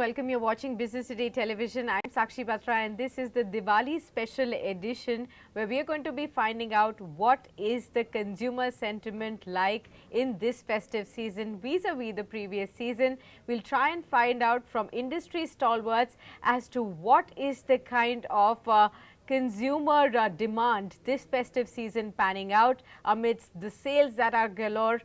welcome. You're watching Business Today Television. I'm Sakshi Batra and this is the Diwali special edition where we are going to be finding out what is the consumer sentiment like in this festive season vis-a-vis the previous season. We'll try and find out from industry stalwarts as to what is the kind of consumer demand this festive season panning out amidst the sales that are galore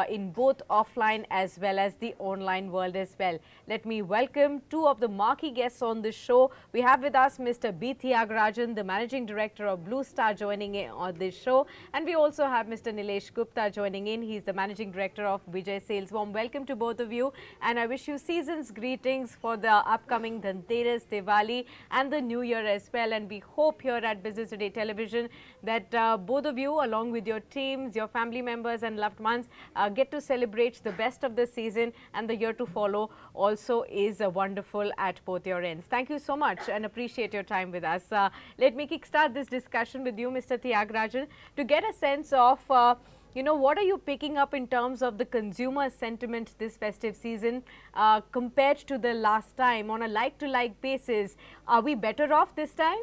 in both offline as well as the online world as well. Let me welcome two of the marquee guests on the show. We have with us Mr. B Thiagarajan, the Managing Director of Blue Star, joining in on this show, and we also have Mr. Nilesh Gupta joining in. He's the Managing Director of Vijay Sales. Warm welcome to both of you, and I wish you season's greetings for the upcoming Dhanteras, Diwali and the New Year as well. And we hope here at Business Today Television that both of you, along with your teams, your family members and loved ones, get to celebrate the best of the season, and the year to follow also is wonderful at both your ends. Thank you so much and appreciate your time with us. Let me kickstart this discussion with you, Mr. Thiagarajan, to get a sense of what are you picking up in terms of the consumer sentiment this festive season compared to the last time on a like-to-like basis? Are we better off this time?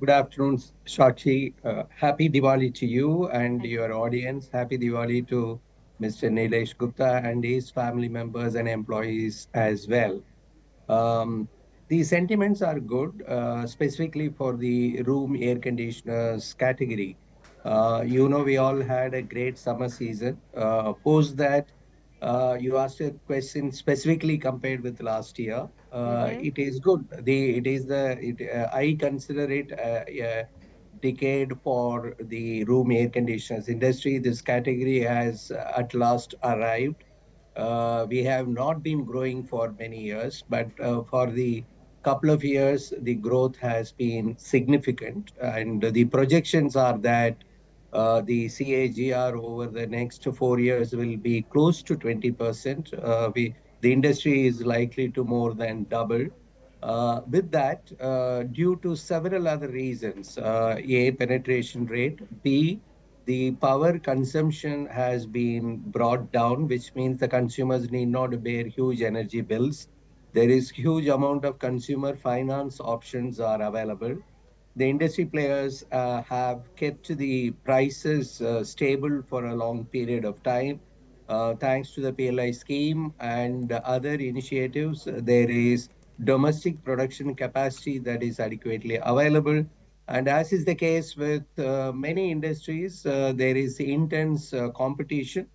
Good afternoon, Sakshi. Happy Diwali to you and your audience. Happy Diwali to Mr. Nilesh Gupta and his family members and employees as well. The sentiments are good, specifically for the room air conditioners category. We all had a great summer season. Post that, you asked a question specifically compared with last year. It is good. I consider it a decade for the room air conditioners industry. This category has at last arrived. We have not been growing for many years, but for the couple of years, the growth has been significant. And the projections are that the CAGR over the next 4 years will be close to 20%. The industry is likely to more than double. With that, due to several other reasons, A, penetration rate, B, the power consumption has been brought down, which means the consumers need not bear huge energy bills. There is huge amount of consumer finance options are available. The industry players have kept the prices stable for a long period of time. Thanks to the PLI scheme and other initiatives, there is domestic production capacity that is adequately available. And as is the case with many industries, there is intense competition.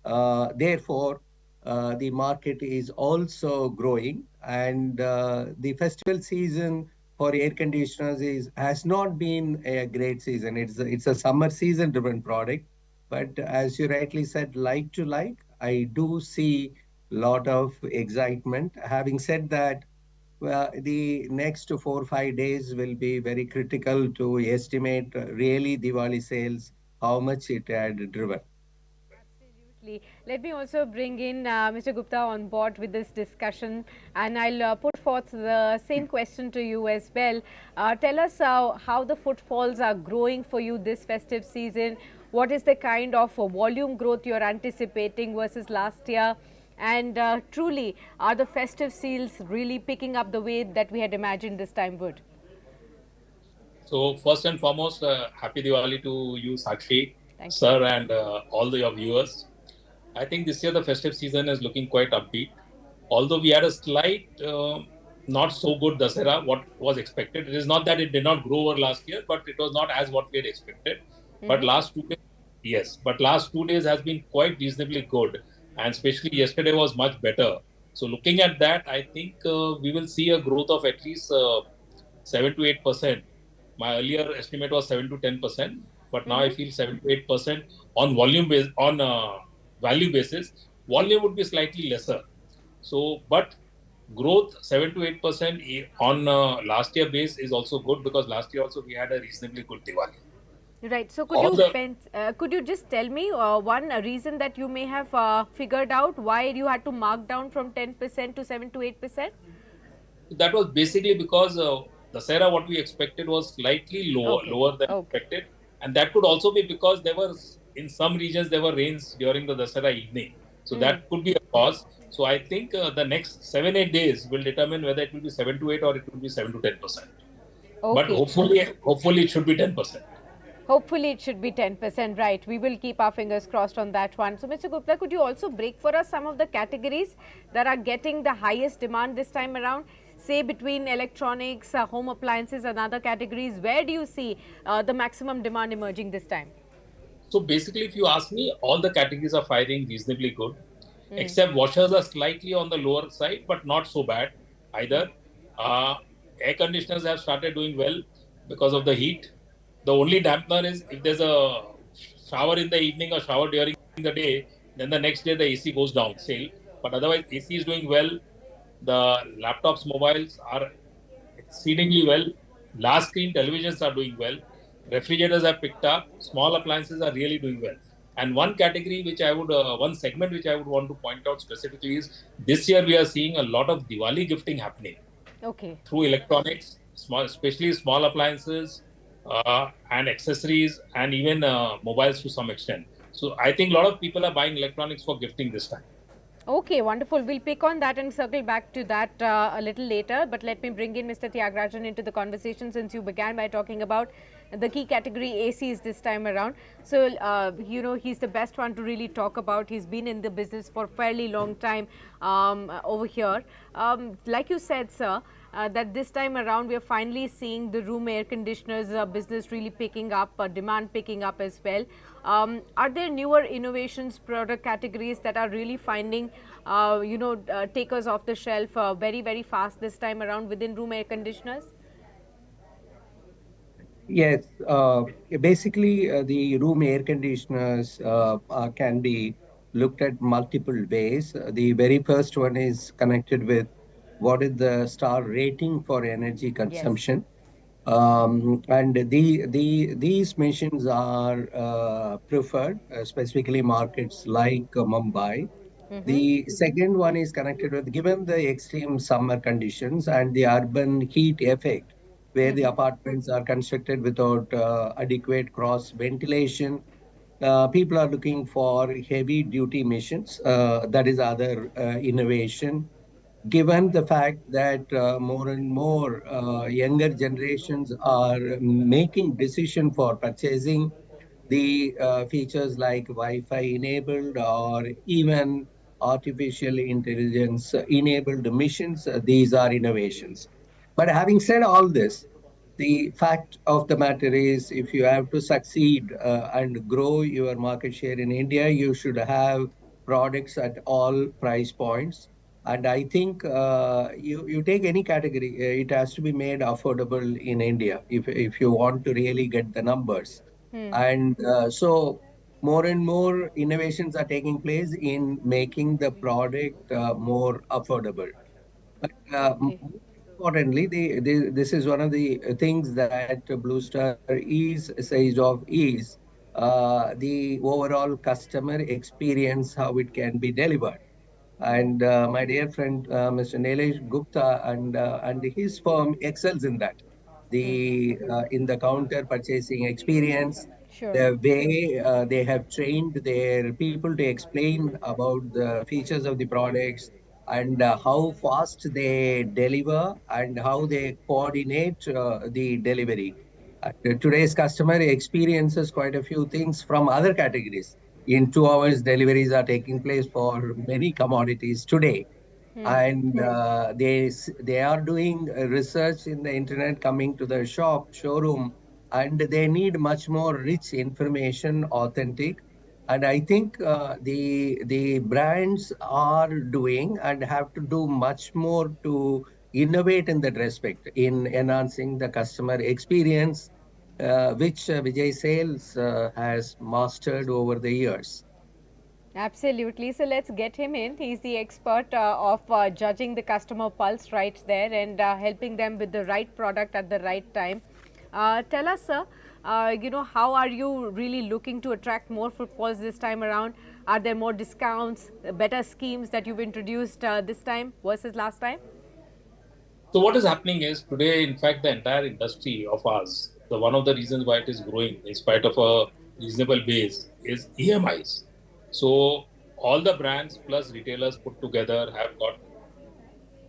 Therefore, the market is also growing, and the festival season for air conditioners has not been a great season. It's a summer season driven product, but as you rightly said, like to like, I do see a lot of excitement. Having said that, well, the next 4 or 5 days will be very critical to estimate really Diwali sales, how much it had driven. Absolutely. Let me also bring in Mr. Gupta on board with this discussion, and I'll put forth the same question to you as well. Tell us how the footfalls are growing for you this festive season. What is the kind of volume growth you're anticipating versus last year? And truly, are the festive sales really picking up the way that we had imagined this time would? So first and foremost, happy Diwali to you, Sakshi, Thank you. sir, and all your viewers. I think this year the festive season is looking quite upbeat. Although we had a slight, not so good Dasera, what was expected. It is not that it did not grow over last year, but it was not as what we had expected. But last 2 days, yes, but last 2 days has been quite reasonably good, and especially yesterday was much better. So looking at that, I think we will see a growth of at least 7 to 8%. My earlier estimate was 7 to 10%, but now I feel 7 to 8% on volume base, on value basis. Volume would be slightly lesser. So, but growth 7 to 8% on last year base is also good, because last year also we had a reasonably good Diwali. Right. So could you just tell me one reason that you may have figured out why you had to mark down from 10% to 7 to 8%? That was basically because the Sarah what we expected was slightly lower than expected, and that could also be because there were in some regions there were rains during the Dasara evening, so that could be a cause. So I think the next 7-8 days will determine whether it will be 7 to 8 or it will be 7 to 10%. But Okay. hopefully it should be 10%. Hopefully, it should be 10%, right? We will keep our fingers crossed on that one. So, Mr. Gupta, could you also break for us some of the categories that are getting the highest demand this time around? Say between electronics, home appliances, and other categories, where do you see the maximum demand emerging this time? So basically, if you ask me, all the categories are firing reasonably good, except washers are slightly on the lower side, but not so bad either. Uh, Air conditioners have started doing well because of the heat. The only dampener is if there's a shower in the evening or shower during the day, then the next day the AC goes down, sale. But otherwise, AC is doing well. The laptops, mobiles are exceedingly well. Large screen televisions are doing well. Refrigerators have picked up. Small appliances are really doing well. And one category which one segment which I would want to point out specifically is this year we are seeing a lot of Diwali gifting happening Okay. through electronics, especially small appliances and accessories, and even mobiles to some extent. So I think a lot of people are buying electronics for gifting this time. Okay, wonderful. We'll pick on that and circle back to that a little later. But let me bring in Mr. Thiagarajan into the conversation since you began by talking about the key category ACs this time around. So, he's the best one to really talk about. He's been in the business for a fairly long time over here. Like you said, sir, that this time around we are finally seeing the room air conditioners business really picking up, demand picking up as well. Are there newer innovations, product categories that are really finding, takers off the shelf very, very fast this time around within room air conditioners? Yes, basically, the room air conditioners can be looked at multiple ways. The very first one is connected with what is the star rating for energy Yes. consumption. And these machines are preferred, specifically markets like Mumbai. The second one is connected with, given the extreme summer conditions and the urban heat effect, where the apartments are constructed without adequate cross ventilation. People are looking for heavy duty machines. That is other innovation. Given the fact that more and more younger generations are making decision for purchasing the features like Wi-Fi enabled or even artificial intelligence enabled missions. These are innovations. But having said all this, the fact of the matter is, if you have to succeed and grow your market share in India, you should have products at all price points. And I think you take any category, it has to be made affordable in India if you want to really get the numbers. And so more and more innovations are taking place in making the product more affordable. But Okay. more importantly, this is one of the things that Blue Star is says of is the overall customer experience, how it can be delivered. And my dear friend, Mr. Nilesh Gupta, and his firm excels in that. The in the counter purchasing experience, Sure. the way they have trained their people to explain about the features of the products and how fast they deliver and how they coordinate the delivery. Today's customer experiences quite a few things from other categories. In 2 hours, deliveries are taking place for many commodities today, and they are doing research in the internet, coming to the showroom, and they need much more rich information, authentic. And I think the brands are doing and have to do much more to innovate in that respect in enhancing the customer experience, which Vijay Sales has mastered over the years. Absolutely. So let's get him in. He's the expert of judging the customer pulse right there and helping them with the right product at the right time. Tell us, sir, how are you really looking to attract more footfalls this time around? Are there more discounts, better schemes that you've introduced this time versus last time? So what is happening is today, in fact, the entire industry of ours, the one of the reasons why it is growing in spite of a reasonable base is EMIs. So all the brands plus retailers put together have got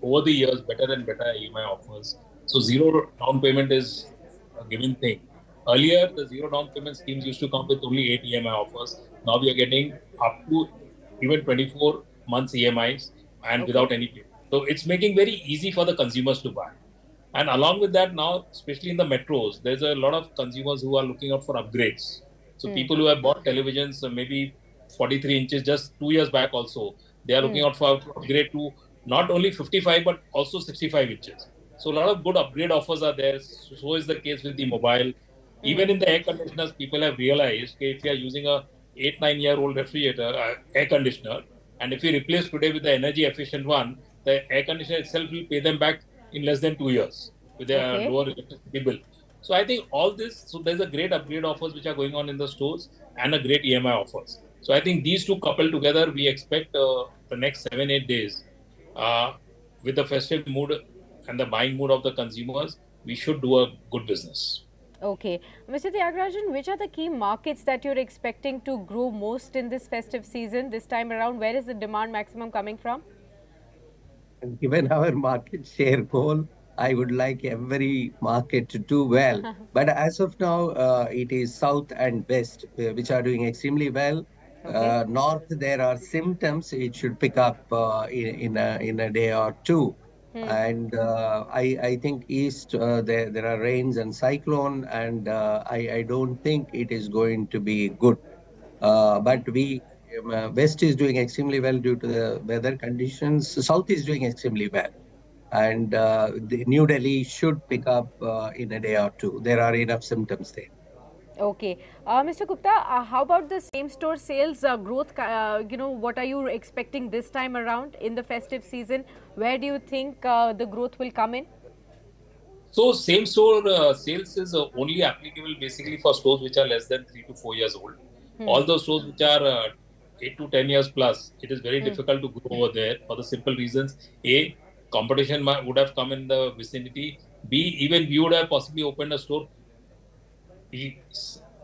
over the years better and better EMI offers. So zero down payment is a given thing. Earlier, the zero down payment schemes used to come with only 8 EMI offers. Now we are getting up to even 24 months EMIs and Okay. without any payment. So it's making very easy for the consumers to buy. And along with that, now, especially in the metros, there's a lot of consumers who are looking out for upgrades. So Hmm. people who have bought televisions, maybe 43 inches just 2 years back also, they are Hmm. looking out for upgrade to not only 55 but also 65 inches. So a lot of good upgrade offers are there. So is the case with the mobile. Hmm. Even in the air conditioners, people have realized that if you are using a 8 9 year old refrigerator air conditioner, and if you replace today with the energy efficient one, the air conditioner itself will pay them back in less than 2 years with a Okay. lower electricity bill. So I think all this, so there's a great upgrade offers which are going on in the stores and a great EMI offers. So I think these two coupled together, we expect the next 7 8 days uh, with the festive mood and the buying mood of the consumers, we should do a good business. Okay. Mr. Tyagarajan, which are the key markets that you're expecting to grow most in this festive season this time around? Where is the demand maximum coming from? And given our market share goal, I would like every market to do well. But as of now, it is South and West, which are doing extremely well. Okay. North, there are symptoms. It should pick up in a day or two. Hmm. And I think East, there are rains and cyclone, and I don't think it is going to be good. Okay. But West is doing extremely well due to the weather conditions. South is doing extremely well, and the New Delhi should pick up in a day or two. There are enough symptoms there. Okay. Mr. Gupta, how about the same store sales growth? What are you expecting this time around in the festive season? Where do you think the growth will come in? So same store sales is only applicable basically for stores which are less than 3 to 4 years old. Hmm. All those stores which are 8 to 10 years plus, it is very Hmm. difficult to grow over there for the simple reasons: A, competition would have come in the vicinity. B, even we would have possibly opened a store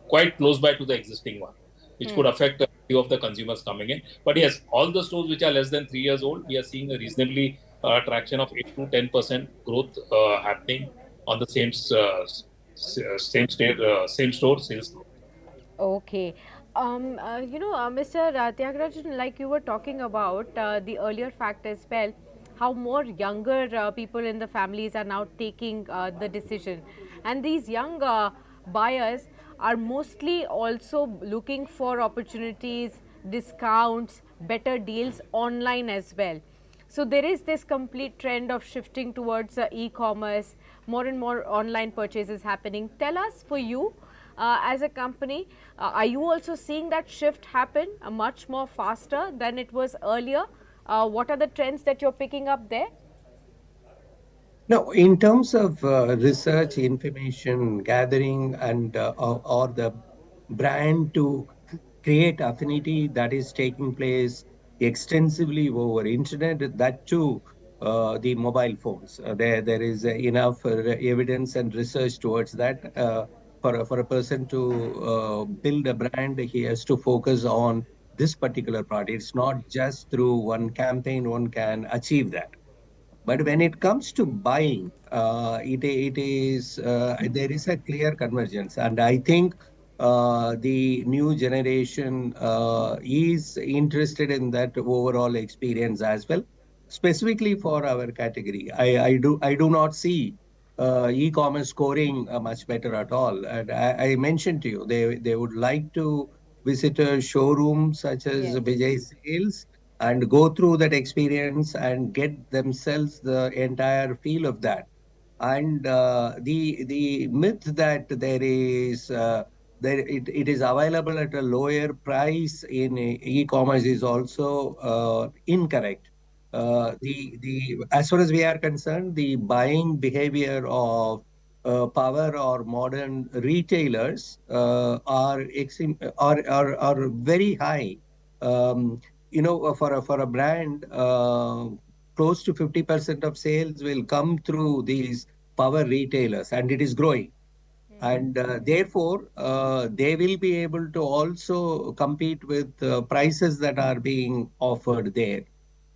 quite close by to the existing one, which Hmm. could affect a few of the consumers coming in. But yes, all the stores which are less than 3 years old, we are seeing a reasonably traction of 8 to 10% growth happening on the same store sales growth. Okay. Mr. Tyagarajan, like you were talking about the earlier fact as well, how more younger people in the families are now taking the decision. And these young buyers are mostly also looking for opportunities, discounts, better deals online as well. So there is this complete trend of shifting towards e-commerce, more and more online purchases happening. Tell us, for you as a company, are you also seeing that shift happen much more faster than it was earlier? What are the trends that you're picking up there? No, in terms of research, information gathering, and or the brand to create affinity that is taking place extensively over internet, that too, the mobile phones. There is enough evidence and research towards that. For a person to build a brand, he has to focus on this particular part. It's not just through one campaign one can achieve that. But when it comes to buying, it is there is a clear convergence, and I think the new generation is interested in that overall experience as well. Specifically for our category, I do not see e-commerce scoring much better at all. And I mentioned to you, they would like to visit a showroom such as Yes. Vijay Sales and go through that experience and get themselves the entire feel of that. And the myth that it is available at a lower price in e-commerce is also incorrect. The as far as we are concerned, the buying behavior of power or modern retailers are very high. Um, for a brand, close to 50% of sales will come through these power retailers, and it is growing. And therefore, they will be able to also compete with prices that are being offered there.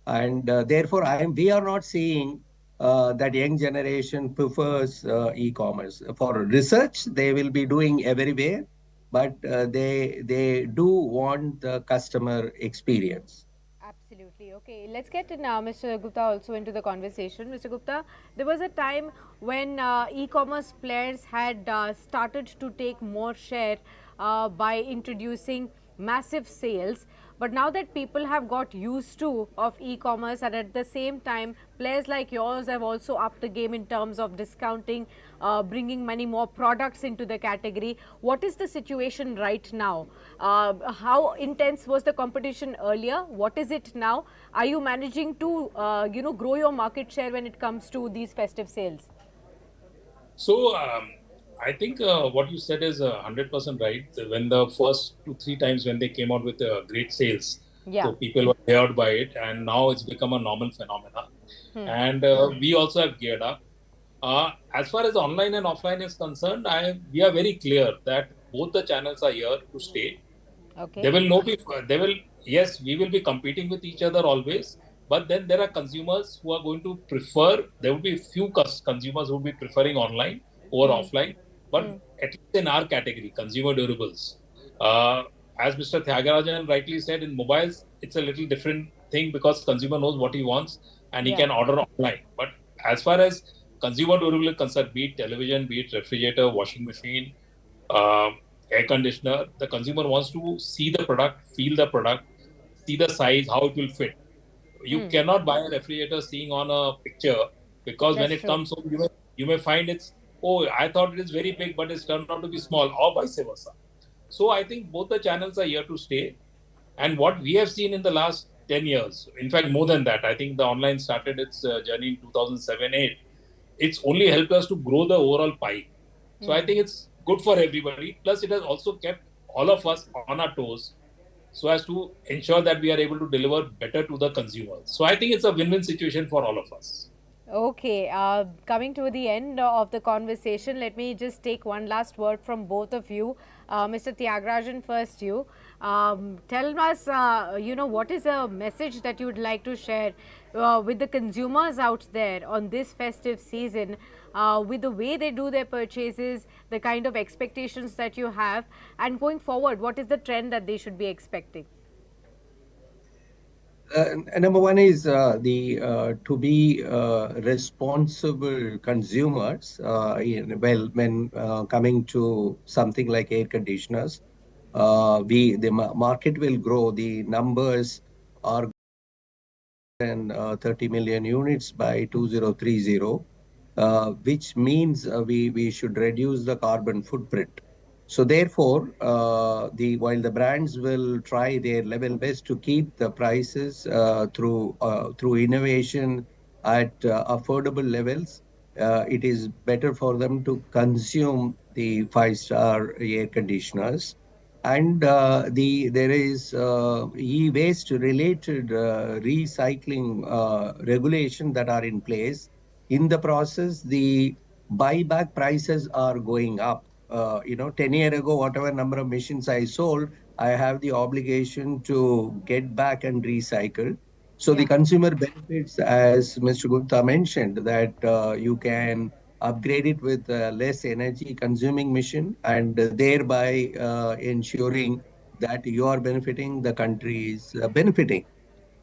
And therefore, we are not seeing that young generation prefers e-commerce. For research, they will be doing everywhere, but they do want the customer experience. Absolutely. Okay, let's get in now, Mr. Gupta, also into the conversation. Mr. Gupta, there was a time when e-commerce players had started to take more share by introducing massive sales. But now that people have got used to of e-commerce, and at the same time, players like yours have also upped the game in terms of discounting, bringing many more products into the category. What is the situation right now? How intense was the competition earlier? What is it now? Are you managing to, grow your market share when it comes to these festive sales? So I think what you said is 100% right. When the first 2 3 times when they came out with great sales, Yeah. so people were geared by it, and now it's become a normal phenomena. And we also have geared up. As far as online and offline is concerned, we are very clear that both the channels are here to stay. Okay. There will no be, there will, yes, we will be competing with each other always, but then there are consumers who are going to prefer, there will be few consumers who will be preferring online over offline, but at least in our category, consumer durables. Uh, as Mr. Thiagarajan rightly said, in mobiles, it's a little different thing because consumer knows what he wants and he Yeah. can order online. But as far as consumer durable is concerned, be it television, be it refrigerator, washing machine, uh, air conditioner, the consumer wants to see the product, feel the product, see the size, how it will fit. You cannot buy a refrigerator seeing on a picture, because when That's it true. comes home, you may find it's, oh, I thought it is very big, but it's turned out to be small, or vice versa. So I think both the channels are here to stay. And what we have seen in the last 10 years, in fact, more than that, I think the online started its journey in 2007-8. It's only helped us to grow the overall pie. So I think it's good for everybody. Plus, it has also kept all of us on our toes so as to ensure that we are able to deliver better to the consumers. So I think it's a win-win situation for all of us. Okay, coming to the end of the conversation, let me just take one last word from both of you. Mr. Tyagarajan, first you. Tell us, what is a message that you would like to share with the consumers out there on this festive season, with the way they do their purchases, the kind of expectations that you have, and going forward, what is the trend that they should be expecting? Number one is the to be responsible consumers. Well, when coming to something like air conditioners, the market will grow. The numbers are and 30 million units by 2030, which means we should reduce the carbon footprint. So therefore, while the brands will try their level best to keep the prices through innovation at affordable levels, it is better for them to consume the five-star air conditioners. And there is e-waste related recycling regulation that are in place. In the process, the buyback prices are going up. 10 years ago, whatever number of machines I sold, I have the obligation to get back and recycle. So the Yeah. consumer benefits, as Mr. Gupta mentioned, that you can upgrade it with less energy consuming machine, and thereby ensuring that you are benefiting, the country is benefiting.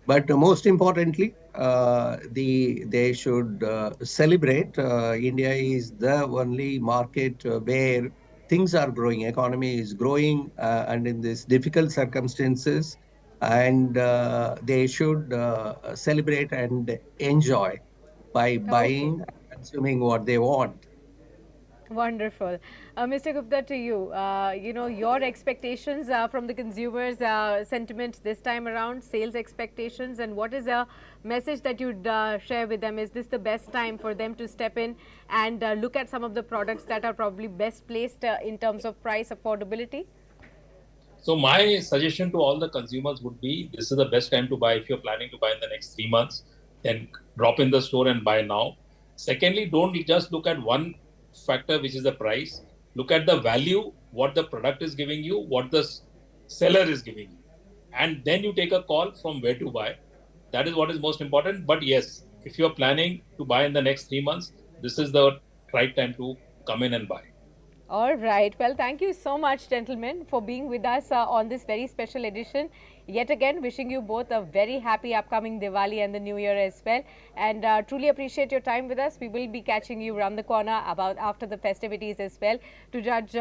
But most importantly, they should celebrate. India is the only market where things are growing, economy is growing, and in these difficult circumstances, and they should celebrate and enjoy by Okay. buying and consuming what they want. Wonderful. Mr. Gupta, to you, your expectations from the consumers' sentiment this time around, sales expectations, and what is a message that you'd share with them? Is this the best time for them to step in and look at some of the products that are probably best placed in terms of price affordability? So my suggestion to all the consumers would be, this is the best time to buy. If you're planning to buy in the next 3 months, then drop in the store and buy now. Secondly, don't just look at one factor, which is the price. Look at the value, what the product is giving you, what the seller is giving you, and then you take a call from where to buy. That is what is most important. But yes, if you are planning to buy in the next 3 months, this is the right time to come in and buy. All right. Well, thank you so much, gentlemen, for being with us on this very special edition. Yet again, wishing you both a very happy upcoming Diwali and the New Year as well. And truly appreciate your time with us. We will be catching you around the corner about after the festivities as well to judge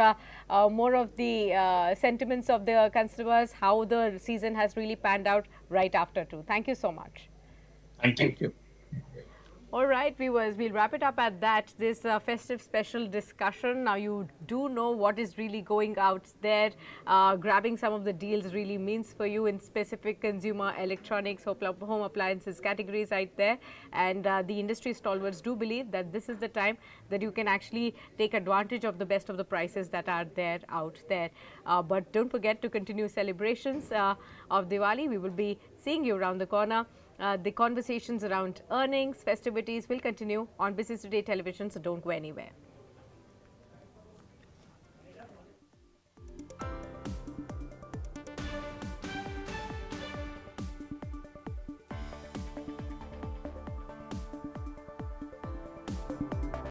more of the sentiments of the customers, how the season has really panned out right after too. Thank you so much. Thank you. Thank you. All right, viewers, we'll wrap it up at that. This festive special discussion. Now, you do know what is really going out there. Grabbing some of the deals really means for you in specific consumer electronics, home appliances categories right there. And the industry stalwarts do believe that this is the time that you can actually take advantage of the best of the prices that are there out there. But don't forget to continue celebrations of Diwali. We will be seeing you around the corner. The conversations around earnings, festivities will continue on Business Today Television, so don't go anywhere.